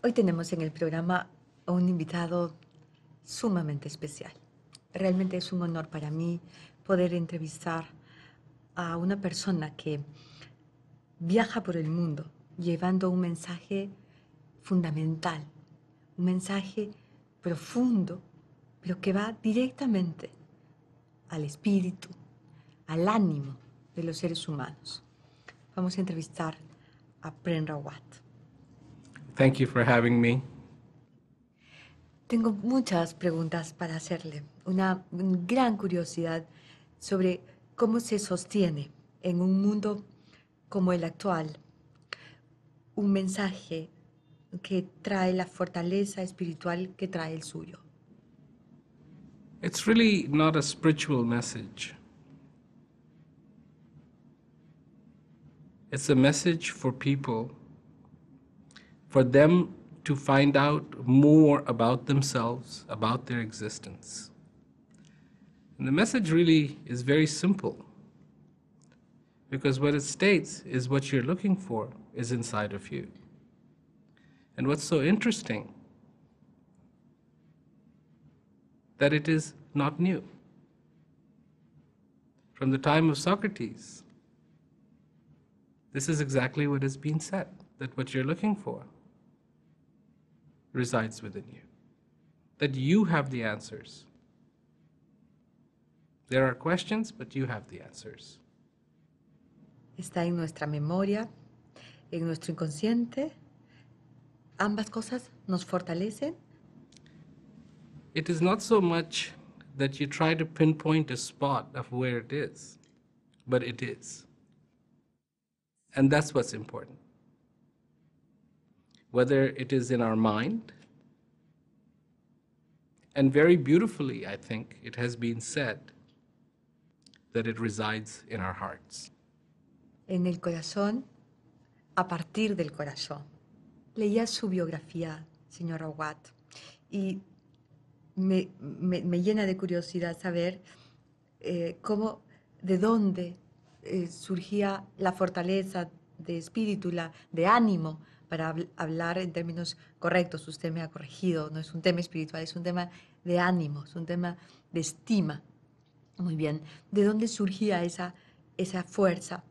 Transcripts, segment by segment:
Hoy tenemos en el programa a un invitado sumamente especial. Realmente es un honor para mí poder entrevistar a una persona que viaja por el mundo llevando un mensaje fundamental, un mensaje profundo, pero que va directamente al espíritu, al ánimo de los seres humanos. Vamos a entrevistar a Prem Rawat. Thank you for having me. Tengo muchas preguntas para hacerle, una gran curiosidad sobre cómo se sostiene en un mundo como el actual un mensaje que trae la fortaleza espiritual que trae el suyo. It's really not a spiritual message. It's a message for people, for them to find out more about themselves, about their existence. And the message really is very simple, because what it states is what you're looking for is inside of you. And what's so interesting, that it is not new. From the time of Socrates, this is exactly what has been said, that what you're looking for resides within you, that you have the answers. There are questions, but you have the answers. Está en nuestra memoria, en nuestro inconsciente. Ambas cosas nos fortalecen. It is not so much that you try to pinpoint a spot of where it is, but it is. And that's what's important. Whether it is in our mind, and very beautifully, I think, it has been said that it resides in our hearts. En el corazón, a partir del corazón. Leía su biografía, señor Raoat, y me llena de curiosidad saber cómo, de dónde surgía la fortaleza de espíritu, de ánimo, para hablar en términos correctos. Usted me ha corregido, no es un tema espiritual, es un tema de ánimo, es un tema de estima. Muy bien, ¿de dónde surgía esa fuerza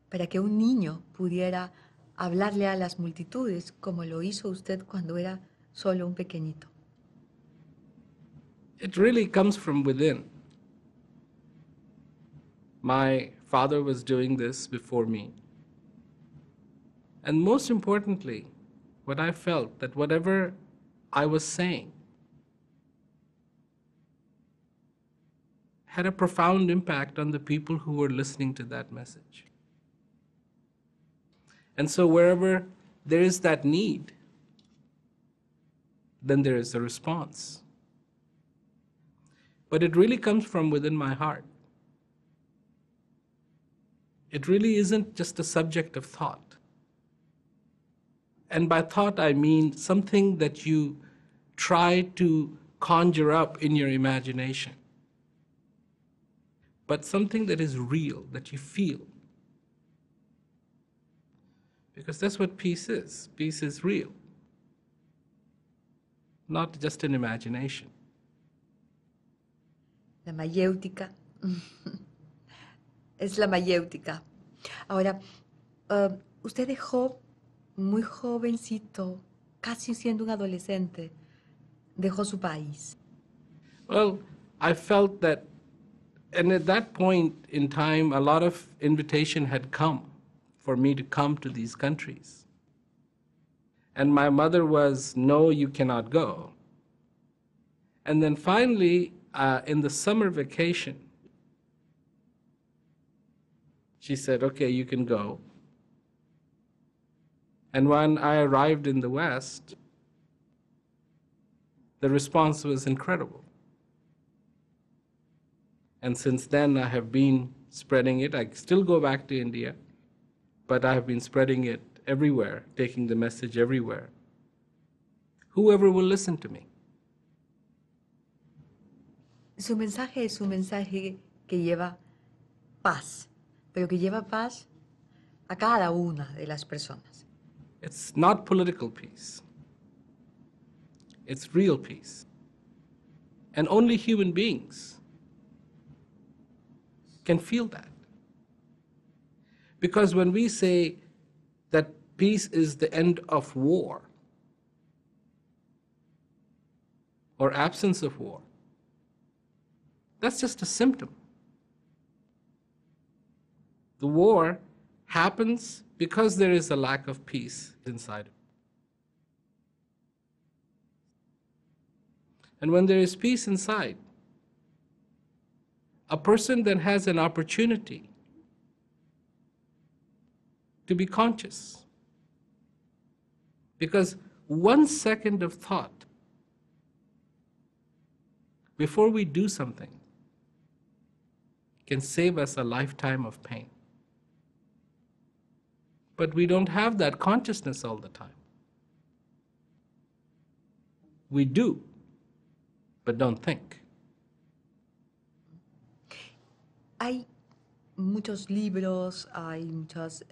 para que un niño pudiera hablarle a las multitudes como lo hizo usted cuando era solo un pequeñito? It really comes from within. My father was doing this before me. And most importantly, what I felt, that whatever I was saying had a profound impact on the people who were listening to that message. And so wherever there is that need, then there is a response. But it really comes from within my heart. It really isn't just a subject of thought. And by thought, I mean something that you try to conjure up in your imagination, but something that is real, that you feel. Because that's what peace is. Peace is real, not just an imagination. La mayéutica. Es la mayéutica. Ahora, usted dejó muy jovencito, casi siendo un adolescente, dejó su país. Well, I felt that, and at that point in time, a lot of invitation had come for me to come to these countries. And my mother was, no, you cannot go. And then finally, in the summer vacation, she said, okay, you can go. And when I arrived in the West, the response was incredible. And since then, I have been spreading it. I still go back to India, but I have been spreading it everywhere, taking the message everywhere. Whoever will listen to me. Su mensaje es un mensaje que lleva paz, pero que lleva paz a cada una de las personas. It's not political peace. It's real peace. And only human beings can feel that. Because when we say that peace is the end of war or absence of war, that's just a symptom. The war happens because there is a lack of peace inside of it. And when there is peace inside, a person then has an opportunity to be conscious. Because 1 second of thought before we do something can save us a lifetime of pain. But we don't have that consciousness all the time. We do, but don't think. Hay muchos libros, hay muchas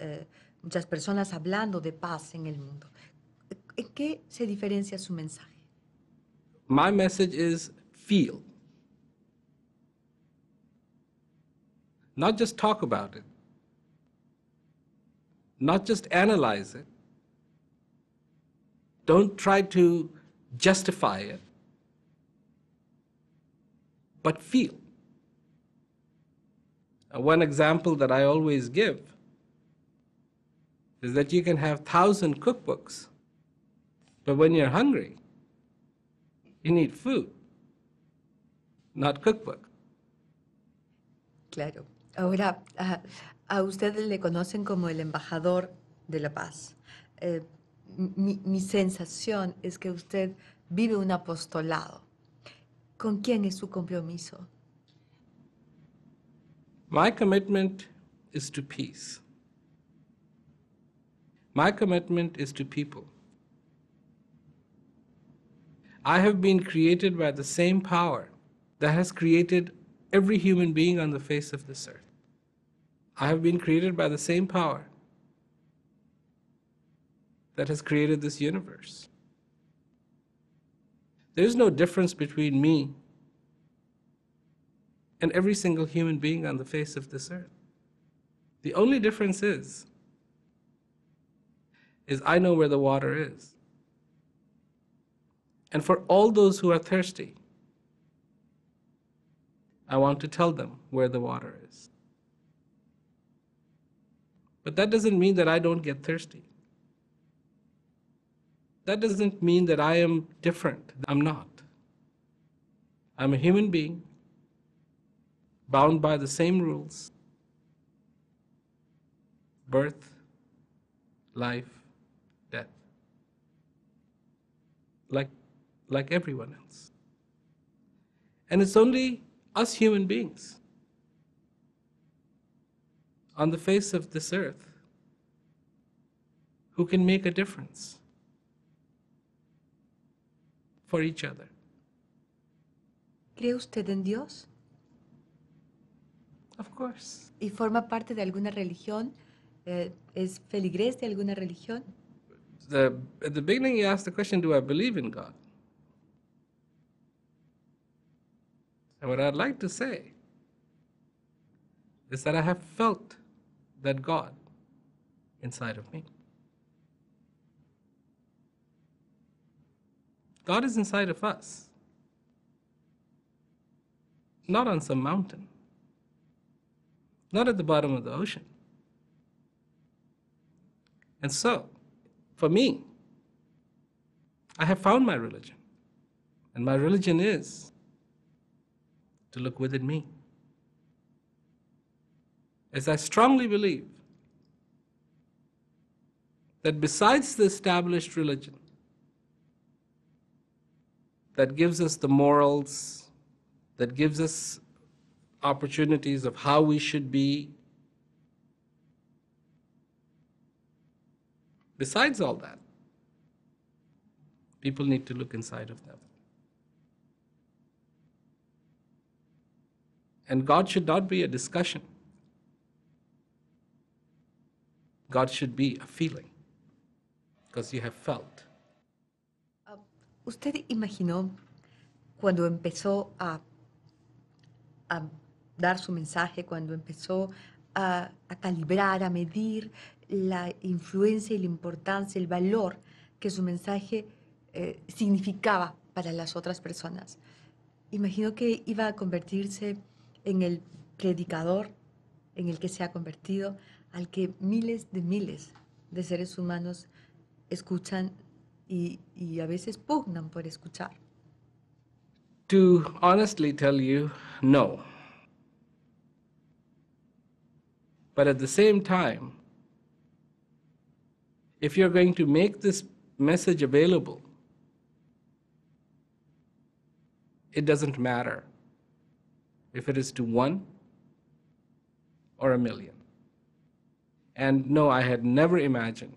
personas hablando de paz en el mundo. ¿En qué se diferencia su mensaje? My message is feel. Not just talk about it. Not just analyze it. Don't try to justify it. But feel. One example that I always give is that you can have 1,000 cookbooks, but when you're hungry, you need food, not cookbook. Claro. Ahora, a usted le conocen como el embajador de la paz. Mi sensación es que usted vive un apostolado. ¿Con quién es su compromiso? My commitment is to peace. My commitment is to people. I have been created by the same power that has created every human being on the face of this earth. I have been created by the same power that has created this universe. There is no difference between me and every single human being on the face of this earth. The only difference is I know where the water is. And for all those who are thirsty, I want to tell them where the water is. But that doesn't mean that I don't get thirsty. That doesn't mean that I am different. I'm not. I'm a human being, bound by the same rules: birth, life, death. Like everyone else. And it's only us human beings on the face of this earth who can make a difference for each other. ¿Cree usted en Dios? Of course. ¿Y forma parte de alguna religión? ¿Es feligrés de alguna religión? At the beginning you asked the question, do I believe in God? And what I'd like to say is that I have felt that God inside of me. God is inside of us, not on some mountain, not at the bottom of the ocean. And so, for me, I have found my religion. And my religion is to look within me. As I strongly believe that besides the established religion that gives us the morals, that gives us opportunities of how we should be, besides all that, people need to look inside of them. And God should not be a discussion. God should be a feeling, because you have felt. ¿Usted imaginó cuando empezó a dar su mensaje, cuando empezó a calibrar, a medir la influencia y la importancia, el valor que su mensaje significaba para las otras personas? Imaginó que iba a convertirse en el predicador en el que se ha convertido, al que miles de seres humanos escuchan y a veces pugnan por escuchar. To honestly tell you, no. But at the same time, if you're going to make this message available, it doesn't matter if it is to 1 or 1,000,000. And no, I had never imagined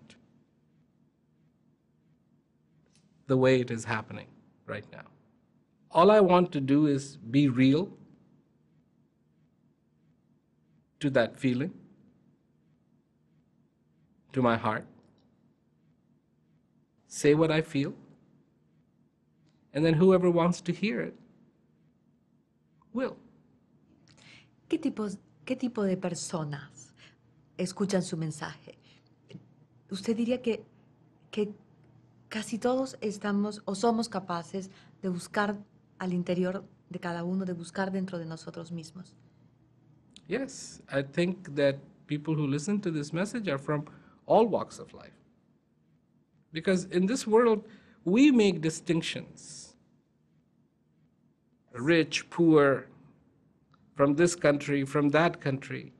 the way it is happening right now. All I want to do is be real to that feeling, to my heart, say what I feel, and then whoever wants to hear it will. ¿Qué tipo de personas escuchan su mensaje? Usted diría que casi todos estamos o somos capaces de buscar al interior de cada uno, de buscar dentro de nosotros mismos. Yes, I think that people who listen to this message are from all walks of life. Because in this world, we make distinctions. Rich, poor, from this country, from that country.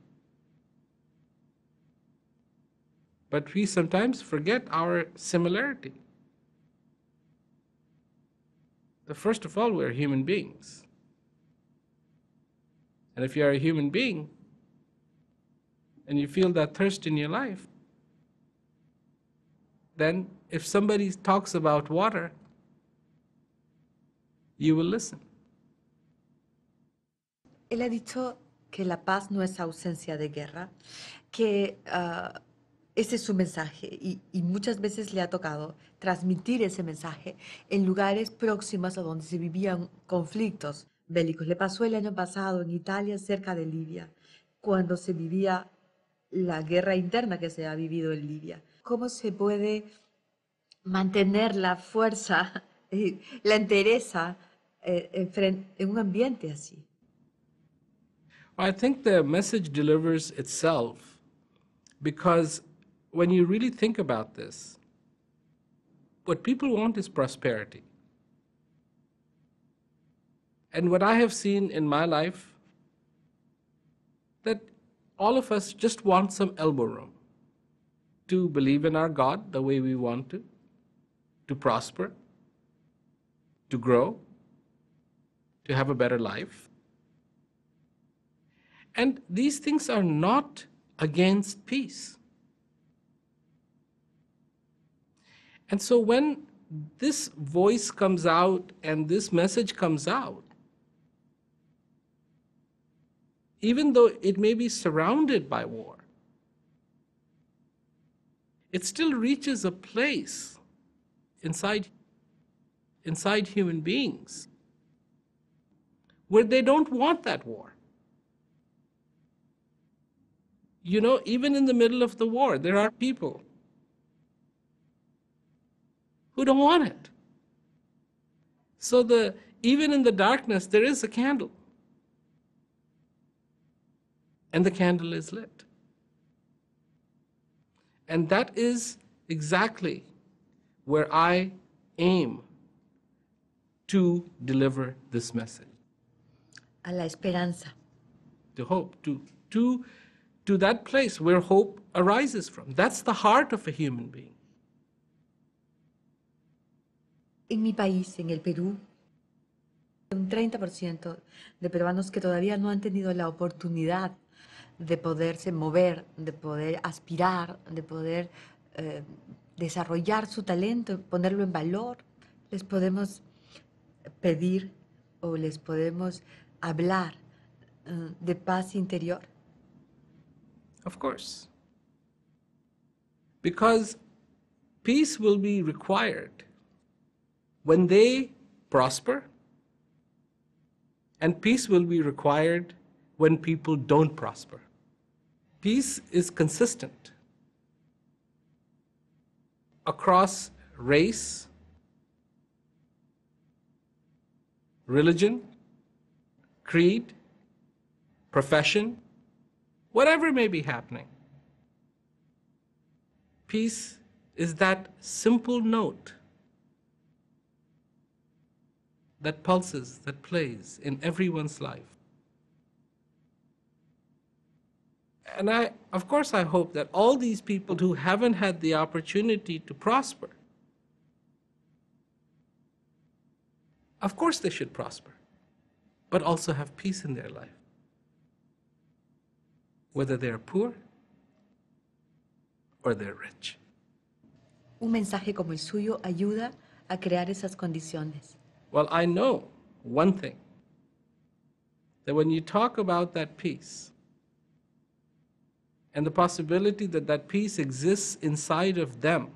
But we sometimes forget our similarity. First of all, we're human beings. And if you're a human being and you feel that thirst in your life, then if somebody talks about water, you will listen. Él ha dicho que la paz no es ausencia de guerra, que ese es su mensaje y muchas veces le ha tocado transmitir ese mensaje en lugares próximos a donde se vivían conflictos bélicos. Le pasó el año pasado en Italia, cerca de Libia, cuando se vivía la guerra interna que se ha vivido en Libia. ¿Cómo se puede mantener la fuerza, la entereza en un ambiente así? I think the message delivers itself because when you really think about this, what people want is prosperity. And what I have seen in my life, that all of us just want some elbow room to believe in our God the way we want to prosper, to grow, to have a better life. And these things are not against peace. And so when this voice comes out and this message comes out, even though it may be surrounded by war, it still reaches a place inside human beings where they don't want that war. You know, even in the middle of the war, there are people who don't want it. So even in the darkness, there is a candle. And the candle is lit. And that is exactly where I aim to deliver this message. A la esperanza. To hope, to that place where hope arises from. That's the heart of a human being. En mi país, en el Perú, un 30% de peruanos que todavía no han tenido la oportunidad de poderse mover, de poder aspirar, de poder desarrollar su talento, ponerlo en valor. Les podemos pedir o les podemos hablar de paz interior. Of course. Because peace will be required when they prosper, and peace will be required when people don't prosper. Peace is consistent across race, religion, creed, profession, whatever may be happening. Peace is that simple note that pulses, that plays in everyone's life. And of course, I hope that all these people who haven't had the opportunity to prosper, of course they should prosper, but also have peace in their life, whether they're poor or they're rich. Un mensaje como el suyo ayuda a crear esas condiciones. Well, I know one thing, that when you talk about that peace, and the possibility that that peace exists inside of them,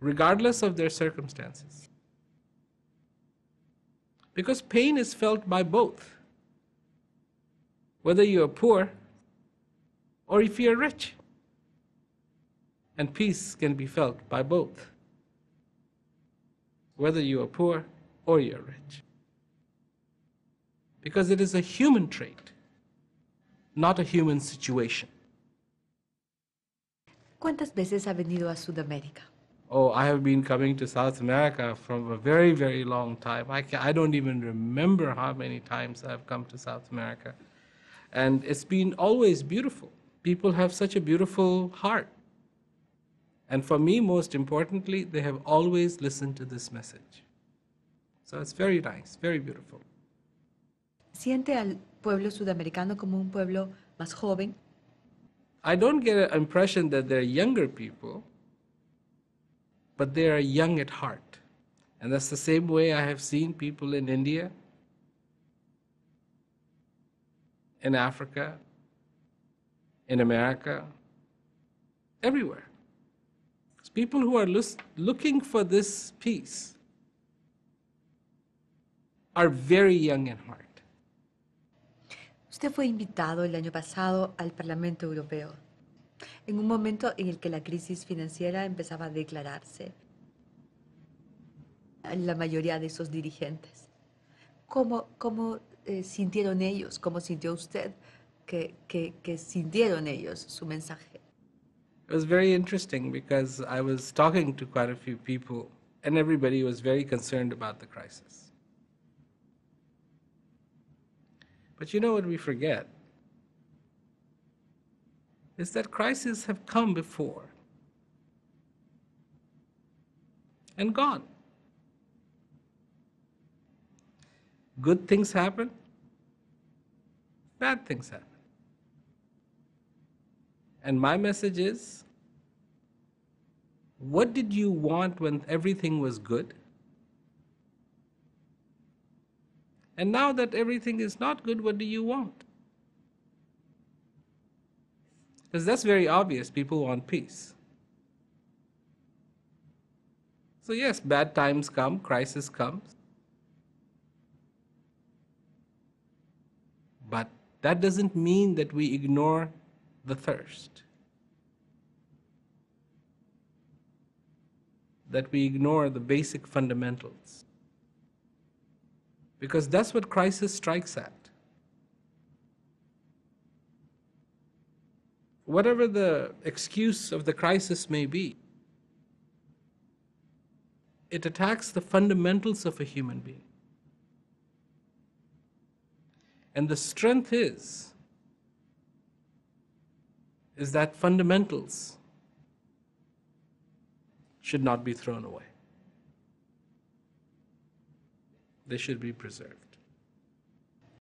regardless of their circumstances. Because pain is felt by both, whether you're poor or if you're rich. And peace can be felt by both, whether you are poor or you're rich. Because it is a human trait, not a human situation. ¿Cuántas veces ha venido a Sudamérica? Oh, I have been coming to South America from a very, very long time. I don't even remember how many times I've come to South America. And it's been always beautiful. People have such a beautiful heart. And for me, most importantly, they have always listened to this message. So it's very nice, very beautiful. ¿Siente al pueblo sudamericano como un pueblo más joven? I don't get an impression that they're younger people, but they are young at heart. And that's the same way I have seen people in India, in Africa, in America, everywhere. It's people who are looking for this peace are very young in heart. Usted fue invitado el año pasado al Parlamento Europeo, en un momento en el que la crisis financiera empezaba a declararse. La mayoría de esos dirigentes. ¿Cómo sintieron ellos? ¿Cómo sintió usted que sintieron ellos su mensaje? It was very interesting because I was talking to quite a few people and everybody was very concerned about the crisis. But you know what we forget? Is that crises have come before and gone. Good things happen, bad things happen. And my message is, what did you want when everything was good? And now that everything is not good, what do you want? Because that's very obvious. People want peace. So yes, bad times come, crisis comes. But that doesn't mean that we ignore the thirst, that we ignore the basic fundamentals. Because that's what crisis strikes at. Whatever the excuse of the crisis may be, it attacks the fundamentals of a human being. And the strength is that fundamentals should not be thrown away. They should be preserved.